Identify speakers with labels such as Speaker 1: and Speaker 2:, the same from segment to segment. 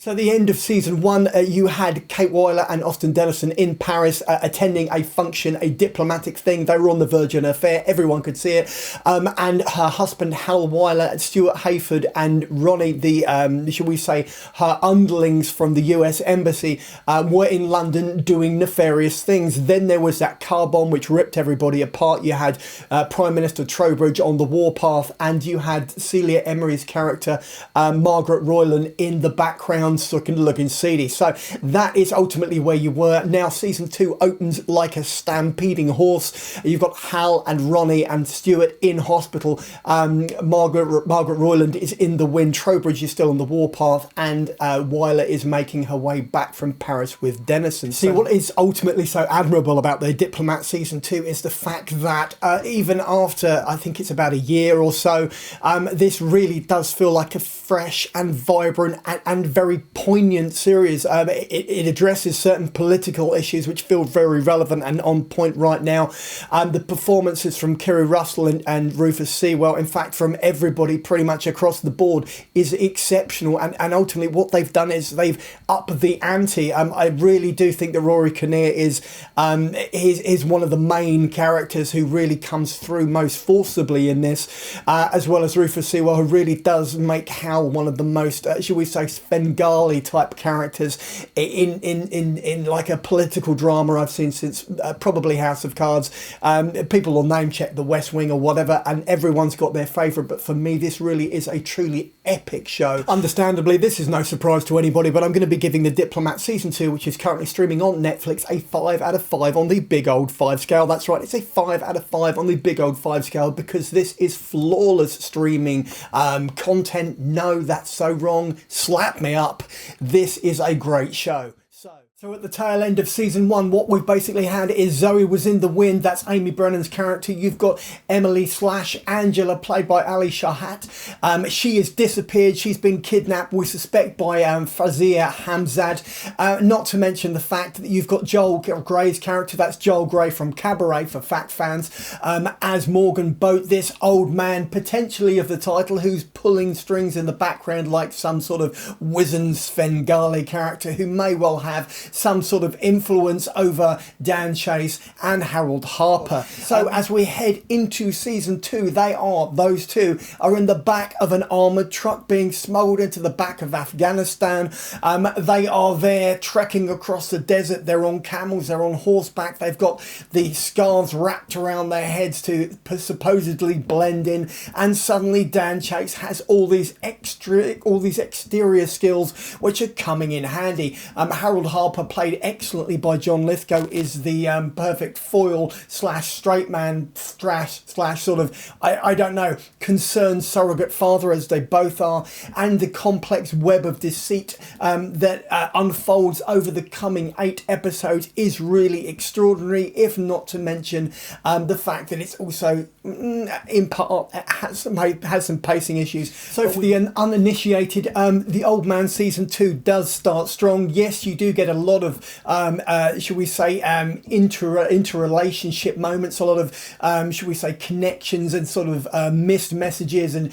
Speaker 1: So the end of season 1, you had Kate Weiler and Austin Dennison in Paris attending a function, a diplomatic thing. They were on the verge of an affair. Everyone could see it. And her husband, Hal Weiler, Stuart Hayford and Ronnie, the, shall we say, her underlings from the US Embassy, were in London doing nefarious things. Then there was that car bomb which ripped everybody apart. You had Prime Minister Trowbridge on the warpath, and you had Celia Emery's character, Margaret Royland, in the background, looking seedy. So that is ultimately where you were. Now season 2 opens like a stampeding horse. You've got Hal and Ronnie and Stuart in hospital. Margaret Royland is in the wind. Trowbridge is still on the warpath, and Weiler is making her way back from Paris with Dennison. See, what is ultimately so admirable about The Diplomat season 2 is the fact that even after, I think it's about a year or so, this really does feel like a fresh and vibrant and very poignant series. It addresses certain political issues which feel very relevant and on point right now. The performances from Keri Russell and Rufus Sewell, in fact from everybody pretty much across the board, is exceptional, and ultimately what they've done is they've upped the ante. I really do think that Rory Kinnear is one of the main characters who really comes through most forcibly in this, as well as Rufus Sewell, who really does make Hal one of the most, shall we say, Svengali type characters in like a political drama I've seen since probably House of Cards. People will name check The West Wing or whatever, and everyone's got their favourite, but for me this really is a truly epic show. Understandably, this is no surprise to anybody, but I'm going to be giving The Diplomat season 2, which is currently streaming on Netflix, a 5 out of 5 on the big old 5 scale. That's right, it's a 5 out of 5 on the big old 5 scale, because this is flawless streaming content. No, that's so wrong. Slap me up. This is a great show. So at the tail end of season 1, what we've basically had is Zoe was in the wind. That's Amy Brennan's character. You've got Emily/Angela, played by Ali Shahat. She has disappeared. She's been kidnapped, we suspect, by Fazia Hamzad. Not to mention the fact that you've got Joel Grey's character. That's Joel Grey from Cabaret for fact fans, as Morgan Boat, this old man, potentially of the title, who's pulling strings in the background like some sort of wizened Svengali character who may well have some sort of influence over Dan Chase and Harold Harper. So as we head into season 2, those two are in the back of an armoured truck being smuggled into the back of Afghanistan. They are there trekking across the desert. They're on camels, they're on horseback, they've got the scarves wrapped around their heads to supposedly blend in, and suddenly Dan Chase has all these exterior skills which are coming in handy. Harold Harper, played excellently by John Lithgow, is the perfect foil / straight man / sort of, I don't know, concerned surrogate father, as they both are, and the complex web of deceit that unfolds over the coming 8 episodes is really extraordinary, if not to mention the fact that it's also in part has some pacing issues. So for the uninitiated, The Old Man season 2 does start strong. Yes, you do get a lot of shall we say interrelationship moments, a lot of shall we say connections and sort of missed messages, and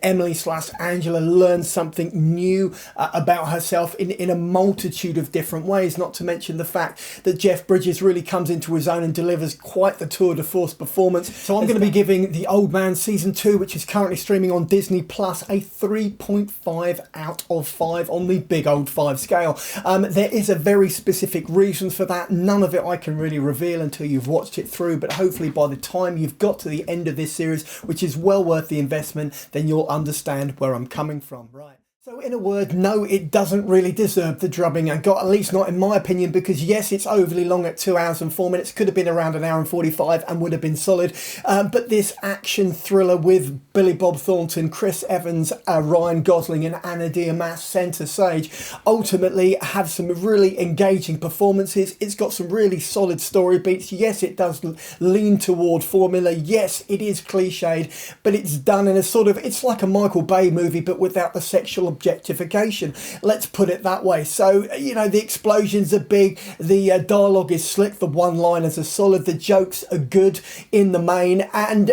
Speaker 1: Emily/Angela learns something new about herself in a multitude of different ways, not to mention the fact that Jeff Bridges really comes into his own and delivers quite the tour de force performance. So I'm going to be giving The Old Man season 2, which is currently streaming on Disney Plus, a 3.5 out of 5 on the big old 5 scale. There is a very specific reason for that. None of it I can really reveal until you've watched it through, but hopefully by the time you've got to the end of this series, which is well worth the investment, then you'll understand where I'm coming from. Right. So in a word, no, it doesn't really deserve the drubbing I got, at least not in my opinion, because yes, it's overly long at 2 hours and 4 minutes, could have been around an hour and 45 and would have been solid, but this action thriller with Billy Bob Thornton, Chris Evans, Ryan Gosling and Anna Diarmas centre stage ultimately have some really engaging performances. It's got some really solid story beats. Yes, it does lean toward formula. Yes, it is cliched, but it's done in a sort of, it's like a Michael Bay movie but without the sexual objectification. Let's put it that way. So, you know, the explosions are big, the dialogue is slick, the one-liners are solid, the jokes are good in the main, and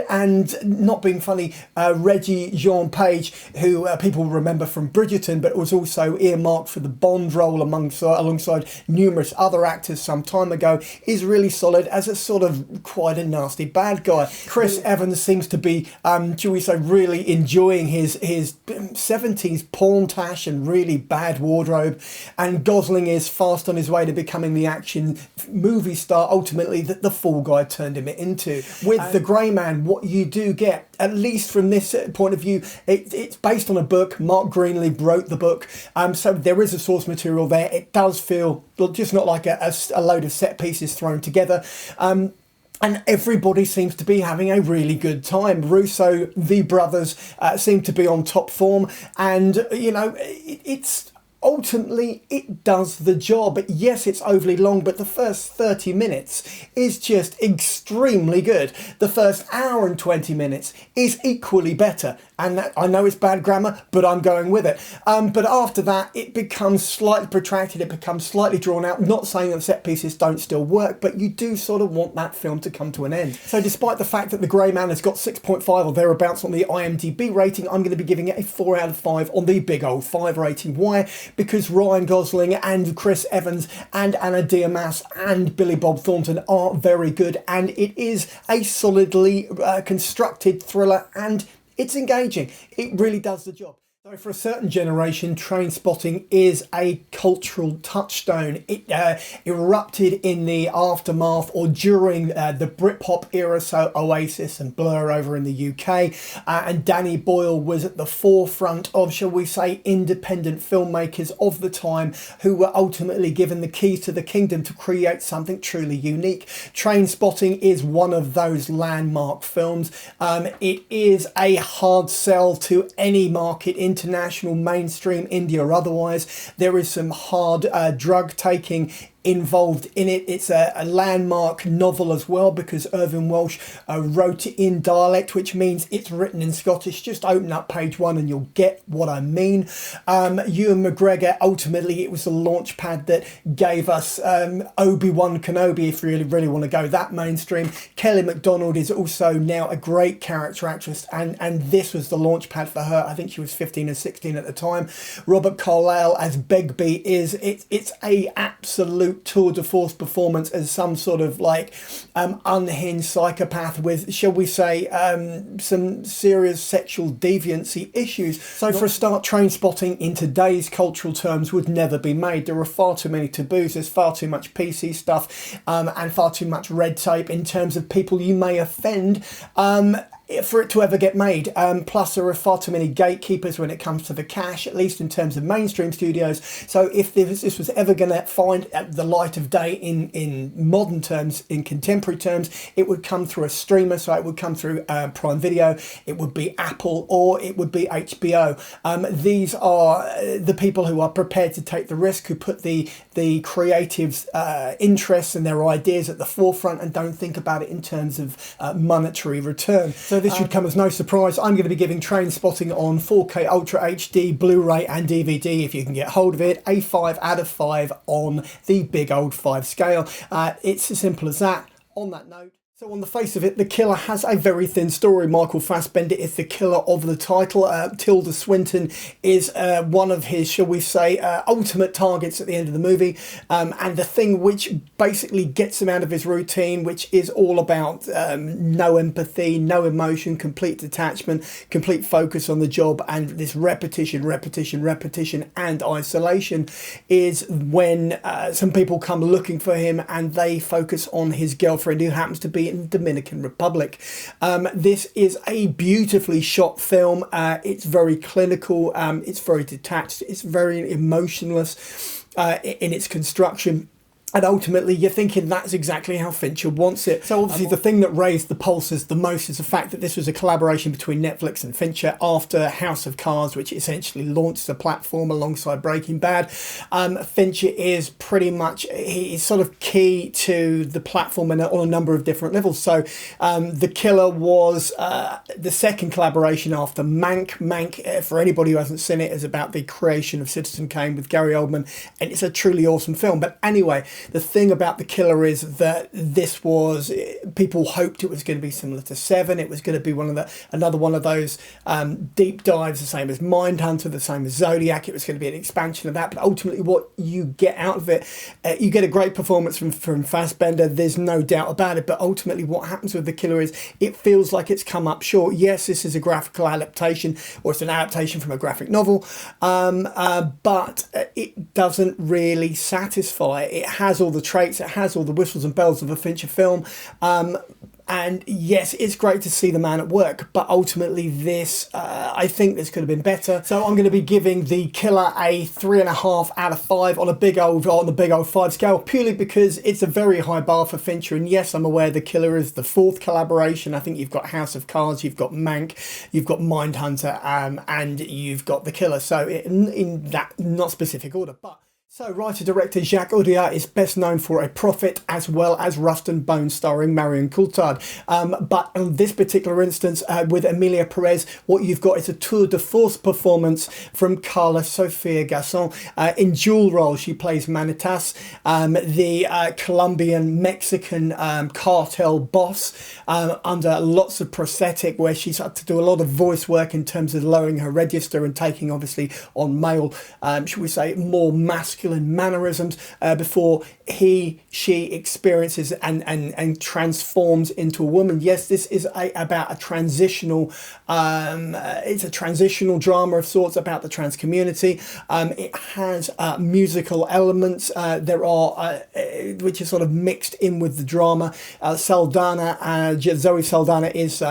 Speaker 1: not being funny, Reggie Jean Page, who people remember from Bridgerton, but was also earmarked for the Bond role alongside numerous other actors some time ago, is really solid as a sort of quite a nasty bad guy. Chris Evans seems to be, shall we say, really enjoying his 70s porn tash and really bad wardrobe, and Gosling is fast on his way to becoming the action movie star ultimately that the Fall Guy turned him into. With The Grey Man, what you do get, at least from this point of view, it's based on a book. Mark Greenleaf wrote the book, so there is a source material there. It does feel just not like a load of set pieces thrown together. And everybody seems to be having a really good time. Russo, the brothers, seem to be on top form. And, you know, it's ultimately, it does the job. Yes, it's overly long, but the first 30 minutes is just extremely good. The first hour and 20 minutes is equally better. And that, I know it's bad grammar, but I'm going with it. But after that, it becomes slightly protracted, it becomes slightly drawn out. Not saying that set pieces don't still work, but you do sort of want that film to come to an end. So despite the fact that The Grey Man has got 6.5 or thereabouts on the IMDb rating, I'm going to be giving it a 4 out of 5 on the big old 5 rating. Why? Because Ryan Gosling and Chris Evans and Anna Diarmas and Billy Bob Thornton are very good, and it is a solidly constructed thriller, and it's engaging. It really does the job. So for a certain generation, Trainspotting is a cultural touchstone. It erupted in the aftermath or during the Britpop era, so Oasis and Blur over in the UK. And Danny Boyle was at the forefront of, shall we say, independent filmmakers of the time who were ultimately given the keys to the kingdom to create something truly unique. Trainspotting is one of those landmark films. It is a hard sell to any market, international, mainstream, India or otherwise. There is some hard drug taking involved in it. It's a landmark novel as well, because Irvine Welsh wrote it in dialect, which means it's written in Scottish. Just open up page 1 and you'll get what I mean. Ewan McGregor, ultimately it was the launch pad that gave us Obi-Wan Kenobi, if you really want to go that mainstream. Kelly MacDonald is also now a great character actress, and this was the launch pad for her. I think she was 15 or 16 at the time. Robert Carlyle as Begbie it's a absolute tour de force performance as some sort of like unhinged psychopath with, shall we say, some serious sexual deviancy issues. So for a start, Trainspotting in today's cultural terms would never be made. There are far too many taboos, there's far too much PC stuff, and far too much red tape in terms of people you may offend for it to ever get made. Plus there are far too many gatekeepers when it comes to the cash, at least in terms of mainstream studios. So if this was ever going to find the light of day in modern terms, in contemporary terms, it would come through a streamer. So it would come through Prime Video, it would be Apple, or it would be HBO. These are the people who are prepared to take the risk, who put the creatives' interests and their ideas at the forefront and don't think about it in terms of monetary return. So this should come as no surprise. I'm going to be giving Trainspotting on 4K Ultra HD, Blu-ray and DVD, if you can get hold of it, a 5 out of 5 on the big old 5 scale. It's as simple as that. On that note, so on the face of it, the killer has a very thin story. Michael Fassbender is the killer of the title. Tilda Swinton is one of his, shall we say, ultimate targets at the end of the movie. And the thing which basically gets him out of his routine, which is all about no empathy, no emotion, complete detachment, complete focus on the job, and this repetition and isolation, is when some people come looking for him and they focus on his girlfriend, who happens to be in the Dominican Republic. This is a beautifully shot film. It's very clinical, it's very detached, it's very emotionless in its construction. And ultimately, you're thinking that's exactly how Fincher wants it. So obviously, the thing that raised the pulses the most is the fact that this was a collaboration between Netflix and Fincher after House of Cards, which essentially launched the platform alongside Breaking Bad. Fincher is pretty much, he's sort of key to the platform on a number of different levels. So The Killer was the second collaboration after Mank. Mank, for anybody who hasn't seen it, is about the creation of Citizen Kane with Gary Oldman, and it's a truly awesome film. But anyway, the thing about The Killer is that this was, people hoped it was going to be similar to Seven. It was going to be another one of those deep dives, the same as Mindhunter, the same as Zodiac. It was going to be an expansion of that. But ultimately, what you get out of it, you get a great performance from Fassbender. There's no doubt about it. But ultimately, what happens with The Killer is it feels like it's come up short. Yes, this is a graphical adaptation, or it's an adaptation from a graphic novel, but it doesn't really satisfy. It has all the traits, it has all the whistles and bells of a Fincher film, and yes, it's great to see the man at work, but ultimately this, I think this could have been better. So I'm going to be giving The Killer a 3.5 out of 5 on the big old 5 scale, purely because it's a very high bar for Fincher. And yes, I'm aware The Killer is the 4th collaboration. I think you've got House of Cards, you've got Mank, you've got Mindhunter, and you've got The Killer. So in that not specific order, but. So, writer-director Jacques Audiard is best known for A Prophet, as well as Rust and Bone starring Marion Coulthard. But in this particular instance, with Emilia Perez, what you've got is a tour de force performance from Carla Sofia Garcon. In dual role, she plays Manitas, the Colombian-Mexican cartel boss, under lots of prosthetic, where she's had to do a lot of voice work in terms of lowering her register and taking, obviously, on male, should we say, more masculine mannerisms before she experiences and transforms into a woman. Yes, this is about a transitional, it's a transitional drama of sorts about the trans community. It has musical elements there are which is sort of mixed in with the drama. Zoe Saldana is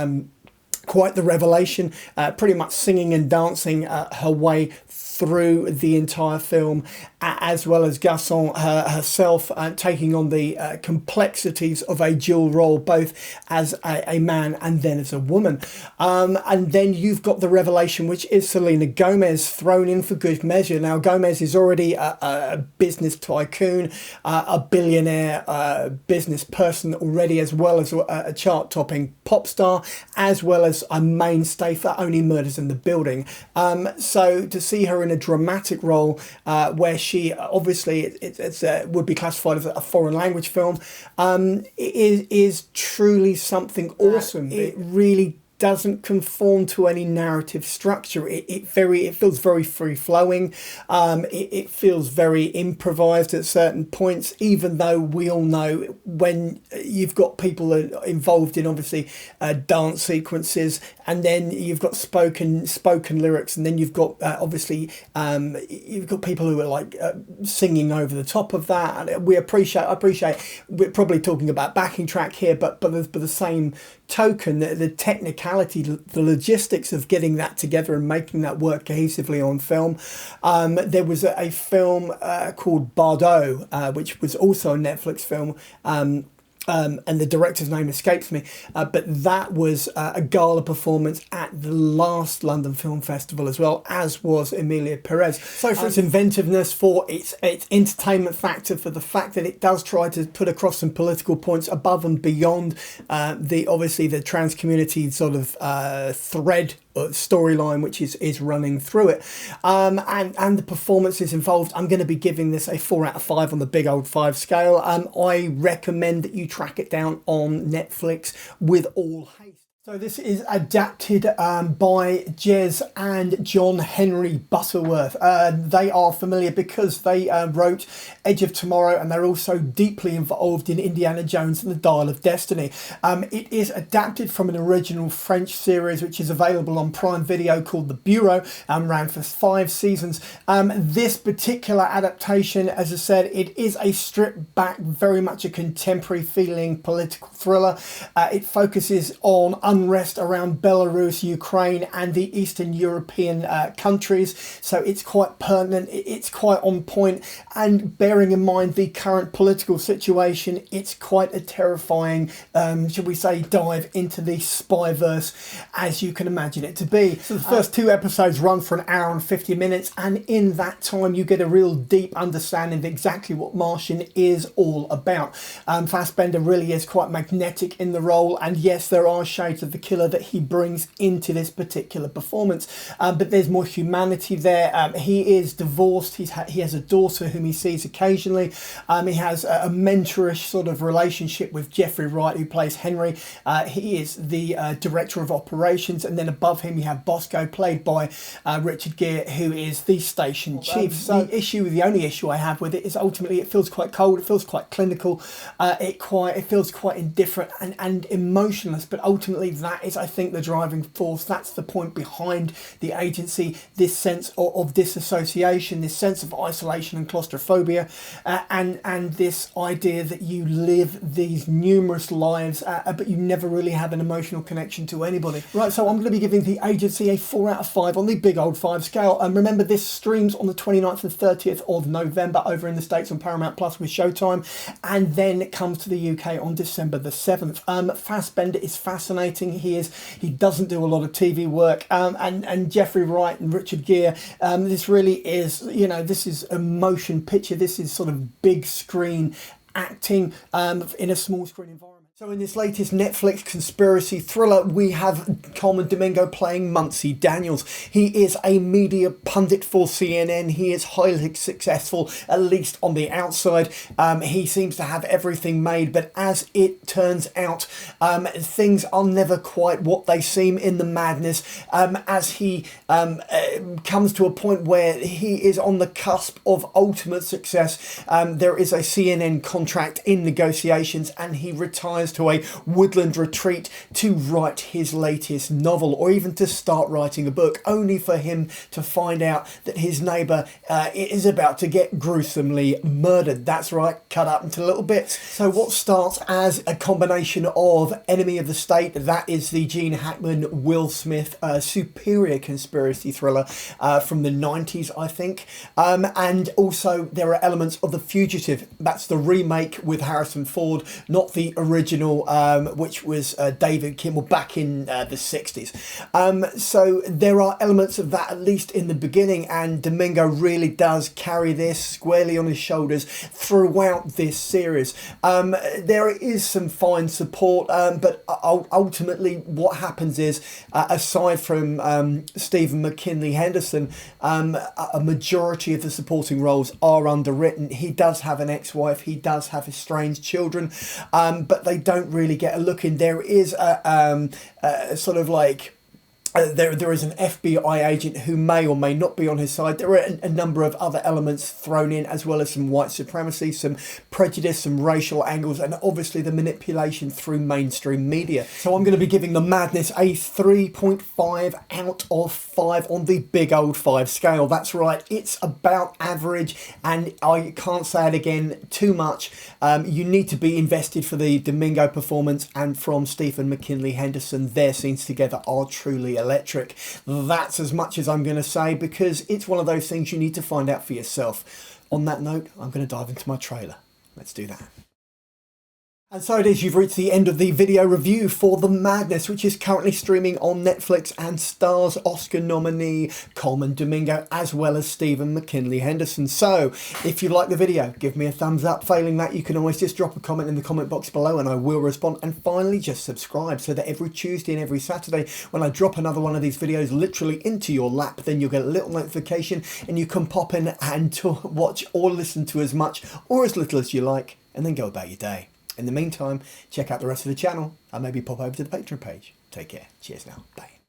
Speaker 1: quite the revelation, pretty much singing and dancing her way through the entire film, as well as Garcon herself taking on the complexities of a dual role, both as a man and then as a woman. And then you've got the revelation, which is Selena Gomez thrown in for good measure. Now, Gomez is already a business tycoon, a billionaire business person already, as well as a chart-topping pop star, as well as a mainstay for Only Murders in the Building. So to see her in a dramatic role where she obviously it's would be classified as a foreign language film, is truly something awesome. It really doesn't conform to any narrative structure. It feels very free flowing. It feels very improvised at certain points, even though we all know when you've got people involved in obviously dance sequences, and then you've got spoken lyrics, and then you've got obviously you've got people who are like singing over the top of that. And I appreciate we're probably talking about backing track here, but the same token, the technicality, the logistics of getting that together and making that work cohesively on film. There was a film called Bardot, which was also a Netflix film, and the director's name escapes me, but that was a gala performance at the last London Film Festival, as well as was Emilia Perez. So for its inventiveness, for its entertainment factor, for the fact that it does try to put across some political points above and beyond the trans community sort of thread storyline which is running through it, and the performances involved, I'm going to be giving this a 4 out of 5 on the big old 5 scale. I recommend that you track it down on Netflix with all haste. So this is adapted by Jez and John Henry Butterworth. They are familiar because they wrote Edge of Tomorrow, and they're also deeply involved in Indiana Jones and the Dial of Destiny. It is adapted from an original French series which is available on Prime Video called The Bureau, ran for 5 seasons. This particular adaptation, as I said, it is a stripped back, very much a contemporary feeling political thriller. It focuses on unrest around Belarus, Ukraine and the Eastern European countries. So it's quite pertinent, it's quite on point, and bearing in mind the current political situation, it's quite a terrifying, should we say, dive into the spyverse as you can imagine it to be. So the first two episodes run for an hour and 50 minutes, and in that time you get a real deep understanding of exactly what Martian is all about. Fassbender really is quite magnetic in the role, and yes, there are shades of the killer that he brings into this particular performance, but there's more humanity there. He is divorced, he has a daughter whom he sees occasionally. He has a mentorish sort of relationship with Jeffrey Wright, who plays Henry. He is the director of operations, and then above him you have Bosco, played by Richard Gere, who is the station chief. So the only issue I have with it is ultimately it feels quite cold, it feels quite clinical, it feels quite indifferent and emotionless, but ultimately that is, I think, the driving force. That's the point behind the agency, this sense of disassociation, this sense of isolation and claustrophobia, and this idea that you live these numerous lives, but you never really have an emotional connection to anybody. Right, so I'm going to be giving the agency a 4 out of 5 on the big old 5 scale. And remember, this streams on the 29th and 30th of November over in the States on Paramount Plus with Showtime, and then it comes to the UK on December the 7th. Fassbender is fascinating. He doesn't do a lot of TV work, and Jeffrey Wright and Richard Gere, this really is, you know, this is a motion picture. This is sort of big screen acting in a small screen environment. So in this latest Netflix conspiracy thriller, we have Coleman Domingo playing Muncie Daniels. He is a media pundit for CNN. He is highly successful, at least on the outside. He seems to have everything made, but as it turns out, things are never quite what they seem in the madness. As he comes to a point where he is on the cusp of ultimate success, there is a CNN contract in negotiations, and he retires to a woodland retreat to write his latest novel, or even to start writing a book, only for him to find out that his neighbour is about to get gruesomely murdered. That's right, cut up into little bits. So what starts as a combination of Enemy of the State, that is the Gene Hackman, Will Smith superior conspiracy thriller from the 90s, I think, and also there are elements of The Fugitive. That's the remake with Harrison Ford, not the original, which was David Kimmel back in the 60s. So there are elements of that, at least in the beginning, and Domingo really does carry this squarely on his shoulders throughout this series. There is some fine support, but ultimately what happens is, aside from Stephen McKinley Henderson, a majority of the supporting roles are underwritten. He does have an ex-wife, he does have estranged children, but they don't really get a look in. There is a sort of like there is an FBI agent who may or may not be on his side. There are a number of other elements thrown in, as well as some white supremacy, some prejudice, some racial angles, and obviously the manipulation through mainstream media. So I'm going to be giving The Madness a 3.5 out of 5 on the big old 5 scale. That's right, it's about average, and I can't say it again too much. You need to be invested for the Domingo performance, and from Stephen McKinley Henderson, their scenes together are truly electric. That's as much as I'm going to say, because it's one of those things you need to find out for yourself. On that note, I'm going to dive into my trailer. Let's do that. And so it is, you've reached the end of the video review for The Madness, which is currently streaming on Netflix and stars Oscar nominee Coleman Domingo, as well as Stephen McKinley Henderson. So if you like the video, give me a thumbs up. Failing that, you can always just drop a comment in the comment box below and I will respond. And finally, just subscribe so that every Tuesday and every Saturday, when I drop another one of these videos literally into your lap, then you'll get a little notification and you can pop in and watch or listen to as much or as little as you like, and then go about your day. In the meantime, check out the rest of the channel and maybe pop over to the Patreon page. Take care. Cheers now. Bye.